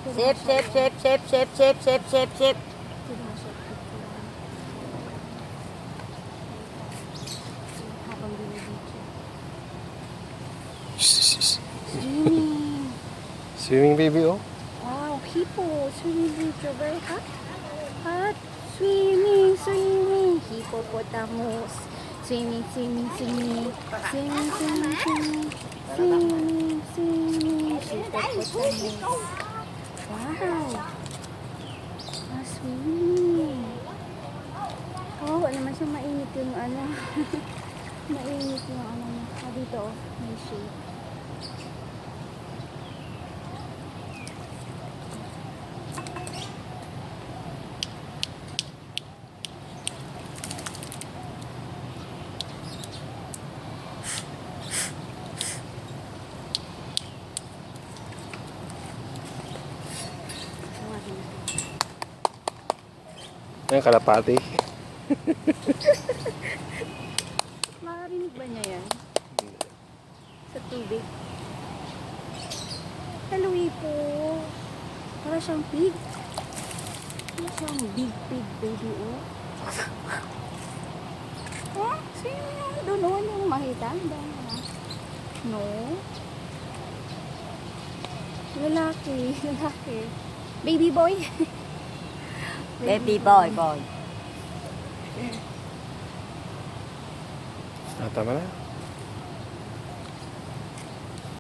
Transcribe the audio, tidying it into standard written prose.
Sip, sip, sip, sip, sip, sip, sip, sip, sip. Habang binibidyo. Swimming. Swimming baby, oh. Wow, hippo. Swimming video. Very hot. Hot. Swimming, swimming. Hippopotamus. Swimming, swimming, swimming. Swimming, swimming, swimming. Swimming, swimming. Hippopotamus. Wow. Ah, swimming. Kawawa naman siya, mainit yung ano. Mainit yung ano. Ah, dito, oh. May shade. Ayan, kalapati. Makarinig ba niya yan? Sa tubig? Hello, Ipo. Para siyang pig. Para siyang big pig, baby, oh. Oh, sino yung doon yung makita? No? Lalaki. Lalaki. Baby boy. Baby boy, boy. Ah, tama na.